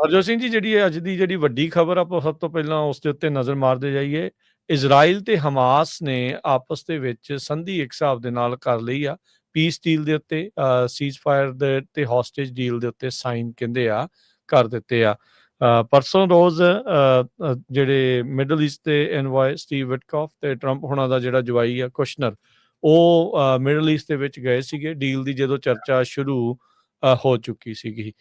ਹਰਜੋਤ ਸਿੰਘ ਜੀ, ਜਿਹੜੀ ਅੱਜ ਦੀ ਜਿਹੜੀ ਵੱਡੀ ਖਬਰ, ਆਪਾਂ ਸਭ ਤੋਂ ਪਹਿਲਾਂ ਉਸ ਦੇ ਉੱਤੇ ਨਜ਼ਰ ਮਾਰਦੇ ਜਾਈਏ। ਇਜ਼ਰਾਈਲ ਤੇ ਹਮਾਸ ਨੇ ਆਪਸ ਦੇ ਵਿੱਚ ਸੰਧੀ ਇੱਕ ਹਿਸਾਬ ਦੇ ਨਾਲ ਕਰ ਲਈ ਆ। ਪੀਸ ਡੀਲ ਦੇ ਉੱਤੇ, ਸੀਜ਼ਫਾਇਰ ਦੇ ਤੇ ਹੌਸਟੇਜ ਡੀਲ ਦੇ ਉੱਤੇ ਸਾਈਨ ਕਹਿੰਦੇ ਆ ਕਰ ਦਿੱਤੇ ਆ। ਪਰਸੋਂ ਰੋਜ਼ ਜਿਹੜੇ ਮਿਡਲ ਈਸਟ ਦੇ ਐਨਵਾਏ ਸਟੀਵ ਵਿਟਕੌਫ ਤੇ ਟਰੰਪ ਹੋਣਾ ਦਾ ਜਿਹੜਾ ਜਵਾਈ ਆ ਕੁਸ਼ਨਰ, ਉਹ ਮਿਡਲ ਈਸਟ ਦੇ ਵਿੱਚ ਗਏ ਸੀਗੇ। ਡੀਲ ਦੀ ਜਦੋਂ ਚਰਚਾ ਸ਼ੁਰੂ ਹੋ ਚੁੱਕੀ ਸੀਗੀ।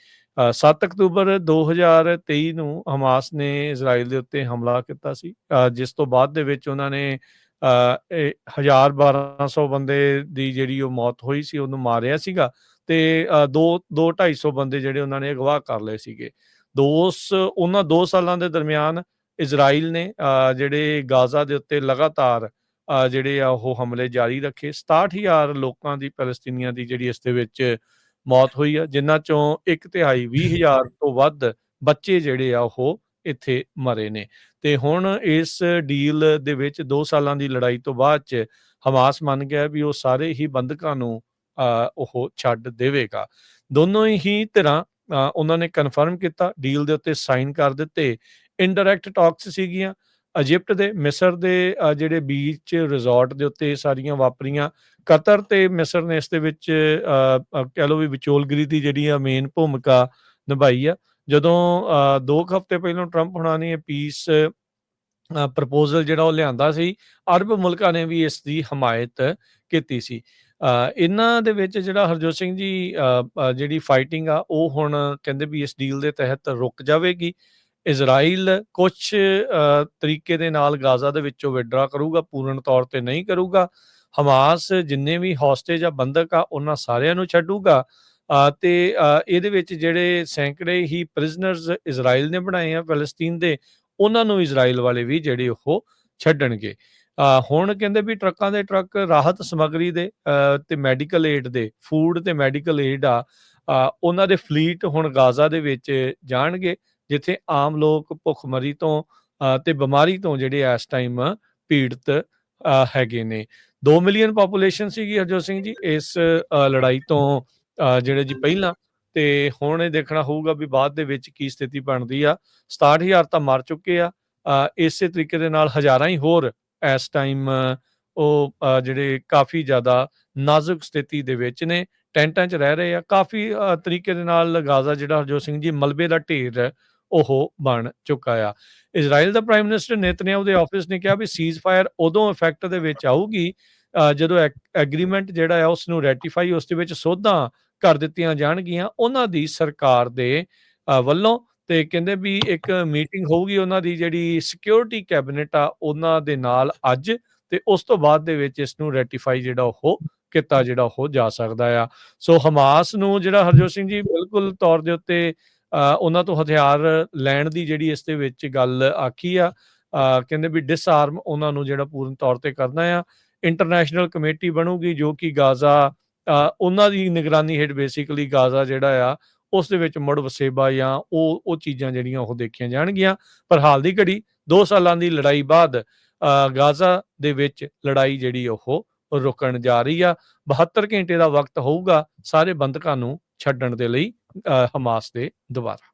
7 ਅਕਤੂਬਰ 2023 ਨੂੰ ਹਮਾਸ ਨੇ ਇਜ਼ਰਾਈਲ ਦੇ ਉੱਤੇ ਹਮਲਾ ਕੀਤਾ ਸੀ, ਜਿਸ ਤੋਂ ਬਾਅਦ ਦੇ ਵਿੱਚ ਉਹਨਾਂ ਨੇ 1000-1200 ਬੰਦੇ ਦੀ ਜਿਹੜੀ ਉਹ ਮੌਤ ਹੋਈ ਸੀ, ਉਹਨੂੰ ਮਾਰਿਆ ਸੀਗਾ, ਤੇ 200-250 ਬੰਦੇ ਜਿਹੜੇ ਉਹਨਾਂ ਨੇ ਅਗਵਾ ਕਰ ਲਏ ਸੀਗੇ। ਉਹਨਾਂ 2 ਸਾਲਾਂ ਦੇ ਦਰਮਿਆਨ ਇਜ਼ਰਾਈਲ ਨੇ ਜਿਹੜੇ ਗਾਜ਼ਾ ਦੇ ਉੱਤੇ ਲਗਾਤਾਰ ਜਿਹੜੇ ਆ ਉਹ ਹਮਲੇ ਜਾਰੀ ਰੱਖੇ। 67,000 ਲੋਕਾਂ ਦੀ, ਪੈਲਸਤੀਨੀਆਂ ਦੀ ਜਿਹੜੀ ਇਸ ਦੇ ਵਿੱਚ ਮੌਤ ਹੋਈ ਆ, ਜਿਨ੍ਹਾਂ ਚੋਂ 1/3 20,000 ਤੋਂ ਵੱਧ ਬੱਚੇ ਜਿਹੜੇ ਆ ਉਹ ਇੱਥੇ ਮਰੇ ਨੇ। ਤੇ ਹੁਣ ਇਸ ਡੀਲ ਦੇ ਵਿੱਚ 2 ਸਾਲਾਂ ਦੀ ਲੜਾਈ ਤੋਂ ਬਾਅਦ ਚ ਹਮਾਸ ਮੰਨ ਗਿਆ ਵੀ ਉਹ ਸਾਰੇ ਹੀ ਬੰਦਕਾਂ ਨੂੰ ਉਹ ਛੱਡ ਦੇਵੇਗਾ। ਦੋਨੋਂ ਹੀ ਧਿਰਾਂ ਉਹਨਾਂ ਨੇ ਕਨਫਰਮ ਕੀਤਾ, ਡੀਲ ਦੇ ਉੱਤੇ ਸਾਈਨ ਕਰ ਦਿੱਤੇ। ਇਨਡਾਇਰੈਕਟ ਟਾਕਸ ਸੀਗੀਆਂ ਇਜਿਪਟ ਦੇ, ਮਿਸਰ ਦੇ ਜਿਹੜੇ ਬੀਚ ਰਿਜ਼ੋਰਟ ਦੇ ਉੱਤੇ ਸਾਰੀਆਂ ਵਾਪਰੀਆਂ। ਕਤਰ ਤੇ ਮਿਸਰ ਨੇ ਇਸ ਦੇ ਵਿੱਚ ਕਹਿ ਲਓ ਵੀ ਵਿਚੋਲਗਰੀ ਦੀ ਜਿਹੜੀ ਆ ਮੇਨ ਭੂਮਿਕਾ ਨਿਭਾਈ ਆ। ਜਦੋਂ 2 ਹਫ਼ਤੇ ਪਹਿਲਾਂ ਟਰੰਪ ਹੋਣਾ ਨੇ ਪੀਸ ਪ੍ਰਪੋਜ਼ਲ ਜਿਹੜਾ ਉਹ ਲਿਆਂਦਾ ਸੀ, ਅਰਬ ਮੁਲਕਾਂ ਨੇ ਵੀ ਇਸ ਦੀ ਹਮਾਇਤ ਕੀਤੀ ਸੀ। ਇਹਨਾਂ ਦੇ ਵਿੱਚ ਜਿਹੜਾ ਹਰਜੋਤ ਸਿੰਘ ਜੀ ਜਿਹੜੀ ਫਾਈਟਿੰਗ ਆ ਉਹ ਹੁਣ ਕਹਿੰਦੇ ਵੀ ਇਸ ਡੀਲ ਦੇ ਤਹਿਤ ਰੁਕ ਜਾਵੇਗੀ। ਇਜ਼ਰਾਈਲ ਕੁਛ ਤਰੀਕੇ ਦੇ ਨਾਲ ਗਾਜ਼ਾ ਦੇ ਵਿੱਚੋਂ ਵਿਡਰਾ ਕਰੂਗਾ, ਪੂਰਨ ਤੌਰ ਤੇ ਨਹੀਂ ਕਰੂਗਾ। ਹਮਾਸ ਜਿੰਨੇ ਵੀ ਹੌਸਟੇਜ ਆ, ਬੰਦਕ ਆ, ਉਹਨਾਂ ਸਾਰਿਆਂ ਨੂੰ ਛੱਡੂਗਾ। ਤੇ ਇਹਦੇ ਵਿੱਚ ਜਿਹੜੇ ਸੈਂਕੜੇ ਹੀ ਪ੍ਰਿਜ਼ਨਰਸ ਇਜ਼ਰਾਈਲ ਨੇ ਬਣਾਏ ਆ ਫਲਸਤੀਨ ਦੇ, ਉਹਨਾਂ ਨੂੰ ਇਜ਼ਰਾਈਲ ਵਾਲੇ ਵੀ ਜਿਹੜੇ ਉਹ ਛੱਡਣਗੇ। ਹੁਣ ਕਹਿੰਦੇ ਵੀ ਟਰੱਕਾਂ ਦੇ ਟਰੱਕ ਰਾਹਤ ਸਮੱਗਰੀ ਦੇ ਤੇ ਮੈਡੀਕਲ ਏਡ ਦੇ, ਫੂਡ ਤੇ ਮੈਡੀਕਲ ਏਡ ਆ, ਉਹਨਾਂ ਦੇ ਫਲੀਟ ਹੁਣ ਗਾਜ਼ਾ ਦੇ ਵਿੱਚ ਜਾਣਗੇ, ਜਿੱਥੇ ਆਮ ਲੋਕ ਭੁੱਖਮਰੀ ਤੋਂ ਤੇ ਬਿਮਾਰੀ ਤੋਂ ਜਿਹੜੇ ਇਸ ਟਾਈਮ ਪੀੜਤ ਹੈਗੇ ਨੇ। 2 ਮਿਲੀਅਨ ਪਾਪੂਲੇਸ਼ਨ ਸੀਗੀ ਹਰਜੋਤ ਸਿੰਘ ਜੀ ਇਸ ਲੜਾਈ ਤੋਂ ਜਿਹੜੇ ਜੀ ਪਹਿਲਾਂ, ਤੇ ਹੁਣ ਇਹ ਦੇਖਣਾ ਹੋਊਗਾ ਵੀ ਬਾਅਦ ਦੇ ਵਿੱਚ ਕੀ ਸਥਿਤੀ ਬਣਦੀ ਆ। 67,000 ਤਾਂ ਮਰ ਚੁੱਕੇ ਆ। ਇਸੇ ਤਰੀਕੇ ਦੇ ਨਾਲ ਹਜ਼ਾਰਾਂ ਹੀ ਹੋਰ ਇਸ ਟਾਈਮ ਉਹ ਜਿਹੜੇ ਕਾਫੀ ਜ਼ਿਆਦਾ ਨਾਜ਼ੁਕ ਸਥਿਤੀ ਦੇ ਵਿੱਚ ਨੇ, ਟੈਂਟਾਂ 'ਚ ਰਹਿ ਰਹੇ ਆ। ਕਾਫੀ ਤਰੀਕੇ ਦੇ ਨਾਲ ਗਾਜ਼ਾ ਜਿਹੜਾ ਹਰਜੋਤ ਸਿੰਘ ਜੀ ਮਲਬੇ ਦਾ ਢੇਰ ਉਹ ਬਣ ਚੁੱਕਾ ਆ। ਇਜ਼ਰਾਈਲ ਦਾ ਪ੍ਰਾਈਮ ਮਿਨਿਸਟਰ ਨੇਤਨਯਾਹੂ ਦੇ ਆਫਿਸ ਨੇ ਕਿਹਾ ਵੀ ਸੀਜ਼ਫਾਇਰ ਉਦੋਂ ਇਫੈਕਟ ਦੇ ਵਿੱਚ ਆਊਗੀ ਜਦੋਂ ਐਗਰੀਮੈਂਟ ਜਿਹੜਾ ਆ ਉਸ ਨੂੰ ਰੈਟੀਫਾਈ, ਉਸ ਦੇ ਵਿੱਚ ਸੋਧਾਂ ਕਰ ਦਿੱਤੀਆਂ ਜਾਣਗੀਆਂ ਉਹਨਾਂ ਦੀ ਸਰਕਾਰ ਦੇ ਵੱਲੋਂ। ਤੇ ਕਹਿੰਦੇ ਵੀ ਇੱਕ ਮੀਟਿੰਗ ਹੋਊਗੀ ਉਹਨਾਂ ਦੀ ਜਿਹੜੀ ਸਿਕਿਉਰਿਟੀ ਕੈਬਨਿਟ ਆ ਉਹਨਾਂ ਦੇ ਨਾਲ ਅੱਜ, ਤੇ ਉਸ ਤੋਂ ਬਾਅਦ ਦੇ ਵਿੱਚ ਇਸ ਨੂੰ ਰੈਟੀਫਾਈ ਜਿਹੜਾ ਉਹ ਕੀਤਾ ਜਿਹੜਾ ਉਹ ਜਾ ਸਕਦਾ ਆ। ਸੋ ਹਮਾਸ ਨੂੰ ਜਿਹੜਾ ਹਰਜੋਤ ਸਿੰਘ ਜੀ ਬਿਲਕੁਲ ਤੌਰ ਦੇ ਉੱਤੇ ਉਹਨਾਂ ਤੋਂ ਹਥਿਆਰ ਲੈਣ ਦੀ ਜਿਹੜੀ ਇਸ ਦੇ ਵਿੱਚ ਗੱਲ ਆਖੀ ਆ, ਕਹਿੰਦੇ ਵੀ ਡਿਸਆਰਮ ਉਹਨਾਂ ਨੂੰ ਜਿਹੜਾ ਪੂਰਨ ਤੌਰ ਤੇ ਕਰਨਾ ਆ। ਇੰਟਰਨੈਸ਼ਨਲ ਕਮੇਟੀ ਬਣੂਗੀ ਜੋ ਕਿ ਗਾਜ਼ਾ ਉਹਨਾਂ ਦੀ ਨਿਗਰਾਨੀ ਹੇਠ ਬੇਸਿਕਲੀ ਗਾਜ਼ਾ ਜਿਹੜਾ ਆ ਉਸ ਦੇ ਵਿੱਚ ਮੁੜ ਵਸੇਬਾ ਜਾਂ ਉਹ ਚੀਜ਼ਾਂ ਜਿਹੜੀਆਂ ਉਹ ਦੇਖੀਆਂ ਜਾਣਗੀਆਂ। ਪਰ ਹਾਲ ਦੀ ਘੜੀ 2 ਸਾਲਾਂ ਦੀ ਲੜਾਈ ਬਾਅਦ ਗਾਜ਼ਾ ਦੇ ਵਿੱਚ ਲੜਾਈ ਜਿਹੜੀ ਉਹ ਰੁਕਣ ਜਾ ਰਹੀ ਆ। 72 ਘੰਟੇ ਦਾ ਵਕਤ ਹੋਊਗਾ ਸਾਰੇ ਬੰਦਕਾਂ ਨੂੰ ਛੱਡਣ ਦੇ ਲਈ ਹਮਾਸ ਦੇ ਦੁਆਰਾ।